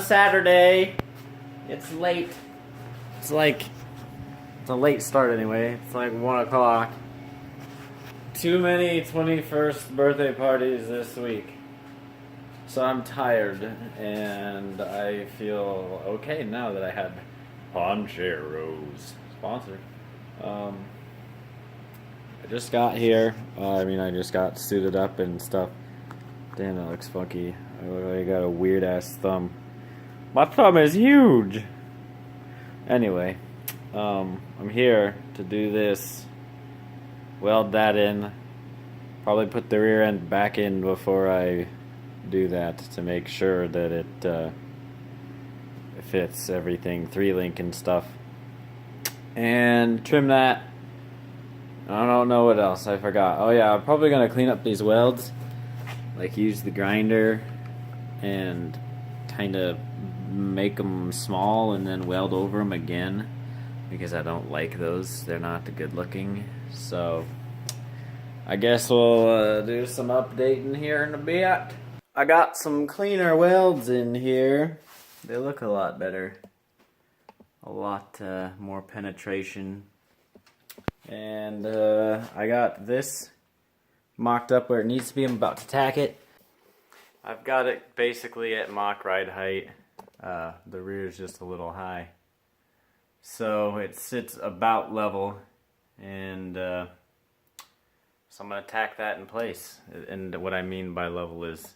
Saturday. It's late. It's a late start anyway. It's like 1 o'clock. Too many 21st birthday parties this week. So I'm tired and I feel okay now that I had Poncheros sponsor. I just got here. I just got suited up and stuff. Damn, that looks funky. I got a weird ass thumb. My thumb is huge. Anyway, I'm here to do this. Weld that in. Probably put the rear end back in before I do that to make sure that it fits everything, 3-link and stuff. And trim that. I don't know what else. I forgot. Oh yeah, I'm probably gonna clean up these welds. Like use the grinder and kind of make them small and then weld over them again because I don't like those. They're not good looking. So I guess we'll do some updating here in a bit. I got some cleaner welds in here. They look a lot better. A lot more penetration. And I got this mocked up where it needs to be. I'm about to tack it. I've got it basically at mock ride height. The rear is just a little high. So it sits about level. And so I'm going to tack that in place. And what I mean by level is,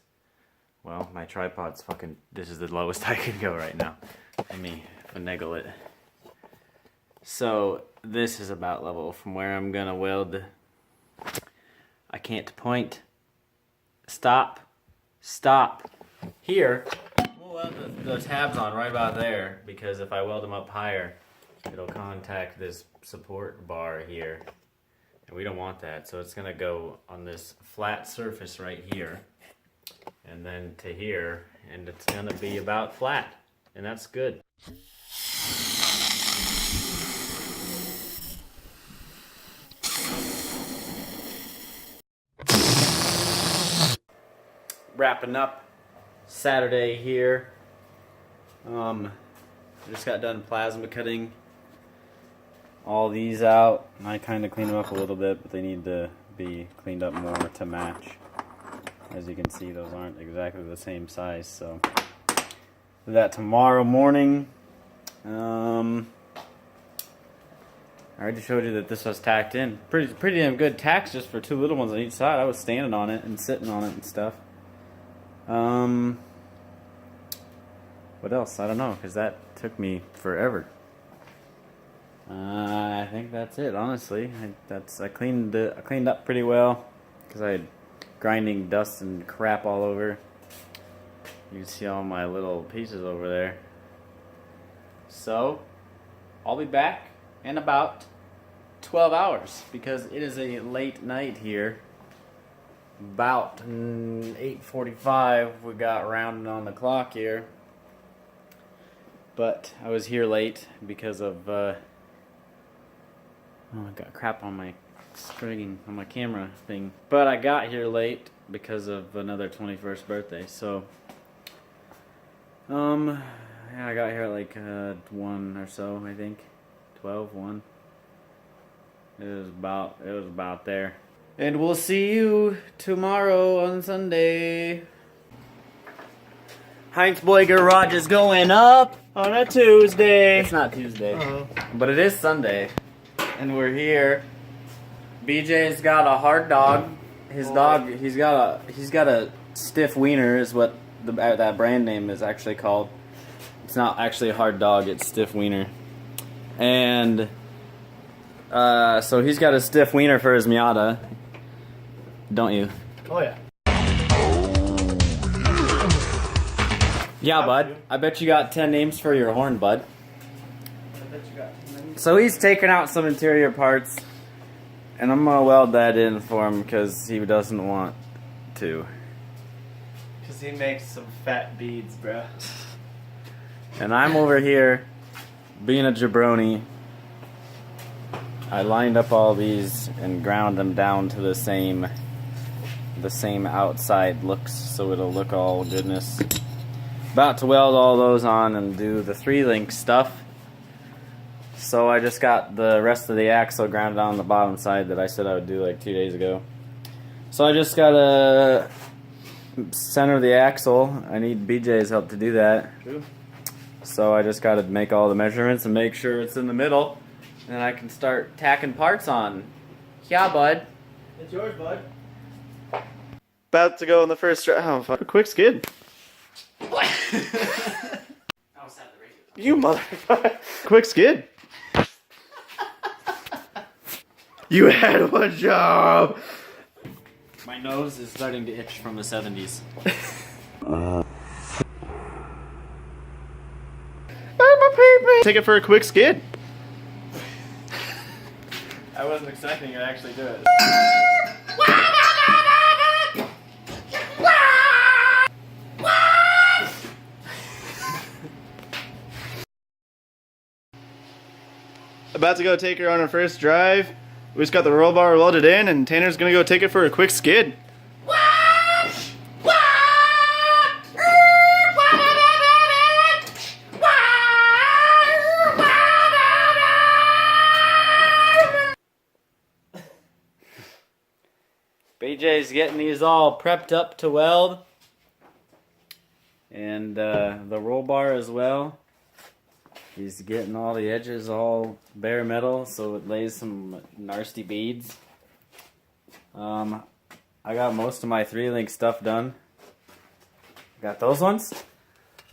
well, my tripod's fucking, this is the lowest I can go right now. Let me finagle it. So this is about level from where I'm going to weld. I can't point. Stop. Here, we'll weld the tabs on right about there because if I weld them up higher, it'll contact this support bar here. And we don't want that, so it's gonna go on this flat surface right here. And then to here, and it's gonna be about flat. And that's good. Wrapping up Saturday here. I just got done plasma cutting all these out. I kind of cleaned them up a little bit, but they need to be cleaned up more to match. As you can see, those aren't exactly the same size, so do that tomorrow morning. I already showed you that this was tacked in. Pretty damn good tacks just for 2 little ones on each side. I was standing on it and sitting on it and stuff. What else? I don't know, because that took me forever. I think that's it, honestly. I cleaned up pretty well, because I had grinding dust and crap all over. You can see all my little pieces over there. So, I'll be back in about 12 hours, because it is a late night here. About 8:45 we got rounding on the clock here, but I was here late because of I got crap on my string on my camera thing, but I got here late because of another 21st birthday. So yeah, I got here at like 1 or so, I think 12, 1. It was about there. And we'll see you tomorrow on Sunday. Heintz Boy Garage is going up on a Tuesday. It's not Tuesday, but it is Sunday. And we're here. BJ's got a hard dog. His dog, he's got a stiff wiener is what that brand name is actually called. It's not actually a hard dog, it's stiff wiener. And so he's got a stiff wiener for his Miata. Don't you? Oh yeah. Yeah, bud. I bet you got 10 names for your horn, bud. I bet you got 10 names. So he's taking out some interior parts, and I'm gonna weld that in for him because he doesn't want to. Because he makes some fat beads, bro. And I'm over here being a jabroni. I lined up all these and ground them down to the same outside looks, so it'll look all goodness. about to weld all those on and do the 3-link stuff. So I just got the rest of the axle grounded on the bottom side that I said I would do like 2 days ago. So I just gotta center the axle. I need BJ's help to do that. True. So I just gotta make all the measurements and make sure it's in the middle, and I can start tacking parts on. Yeah, bud. It's yours, bud. About to go on the first try. Oh, fuck. A quick skid. You motherfucker. Quick skid. You had one job. My nose is starting to itch from the 70s. Take it for a quick skid. I wasn't expecting you to actually do it. About to go take her on her first drive. We just got the roll bar welded in, and Tanner's gonna go take it for a quick skid. BJ's getting these all prepped up to weld. And the roll bar as well. He's getting all the edges all bare metal so it lays some nasty beads. I got most of my 3-link stuff done. Got those ones.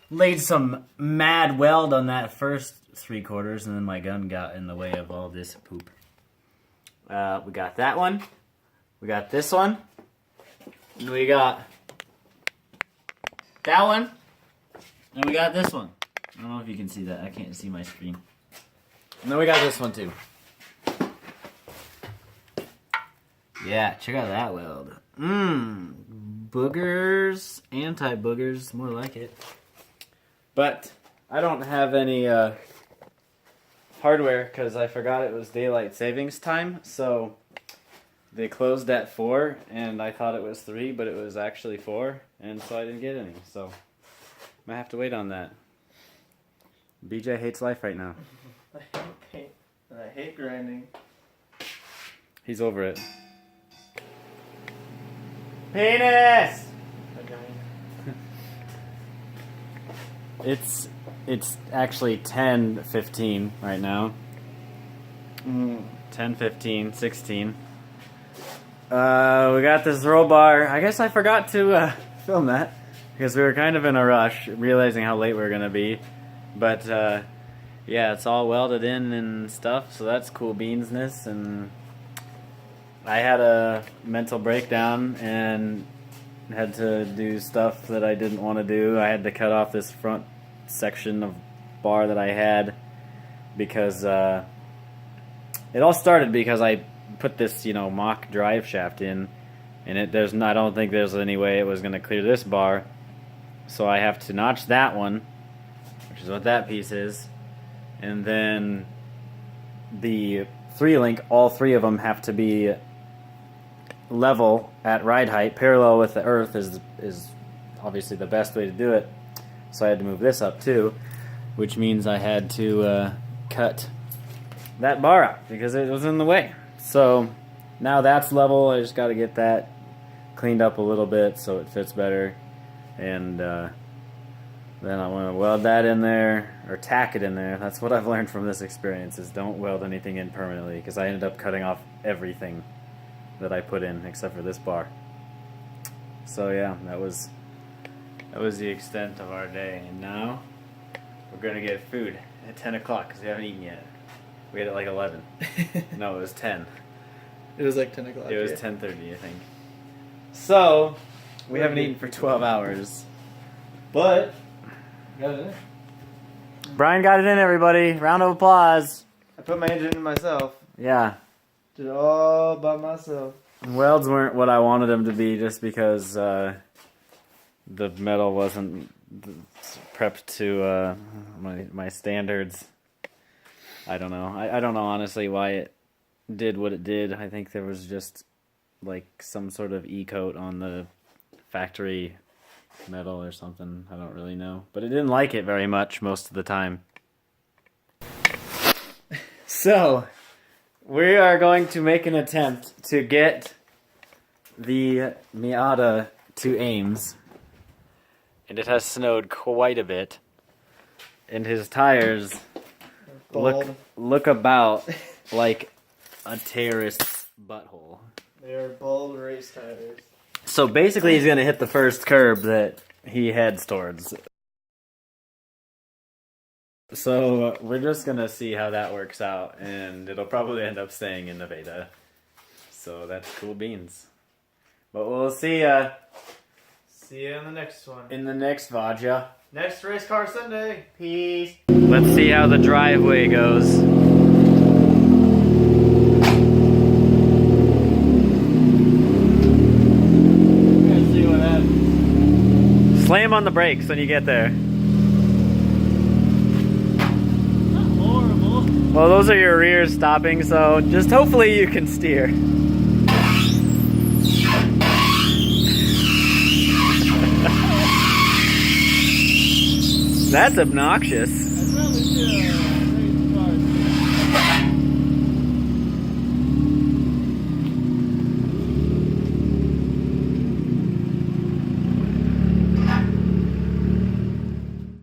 Laid some mad weld on that first 3/4 and then my gun got in the way of all this poop. We got that one. We got this one. And we got that one. And we got this one. I don't know if you can see that. I can't see my screen. And then we got this one too. Yeah, check out that weld. Boogers. Anti-boogers. More like it. But I don't have any hardware because I forgot it was daylight savings time. So they closed at 4 and I thought it was 3, but it was actually 4. And so I didn't get any. So I'm going to have to wait on that. BJ hates life right now. I hate paint and I hate grinding. He's over it. Penis! It's actually 10:15 right now. 10:15, 16. We got this roll bar. I guess I forgot to film that because we were kind of in a rush, realizing how late we were gonna be. But yeah, it's all welded in and stuff, so that's cool beansness. And I had a mental breakdown and had to do stuff that I didn't want to do. I had to cut off this front section of bar that I had because it all started because I put this, mock drive shaft in, and I don't think there's any way it was going to clear this bar, so I have to notch that one, which is what that piece is, and then the 3-link, all 3 of them have to be level at ride height, parallel with the earth is obviously the best way to do it. So I had to move this up too, which means I had to cut that bar out because it was in the way. So now that's level. I just got to get that cleaned up a little bit so it fits better, and then I want to weld that in there or tack it in there. That's what I've learned from this experience: is don't weld anything in permanently, because I ended up cutting off everything that I put in except for this bar. So yeah, that was the extent of our day, and now we're gonna get food at 10 o'clock because we haven't eaten yet. We had it like 11. No, it was 10. It was like 10 o'clock. It was 10:30, I think. So we haven't eaten for 12 hours, but got it in. Brian got it in, everybody. Round of applause. I put my engine in myself. Yeah. Did it all by myself. Welds weren't what I wanted them to be just because the metal wasn't prepped to my standards. I don't know. I don't know honestly why it did what it did. I think there was just like some sort of E-coat on the factory metal or something. I don't really know. But it didn't like it very much most of the time. So, we are going to make an attempt to get the Miata to Ames. And it has snowed quite a bit. And his tires look about like a terrorist's butthole. They're bald race tires. So basically he's going to hit the first curb that he heads towards. So we're just going to see how that works out, and it'll probably end up staying in Nevada. So that's cool beans. But we'll see ya. See you in the next one. In the next Vaja. Next Race Car Sunday. Peace. Let's see how the driveway goes. See what happens. Slam on the brakes when you get there. Not horrible. Well, those are your rears stopping, so just hopefully you can steer. That's obnoxious. I probably should.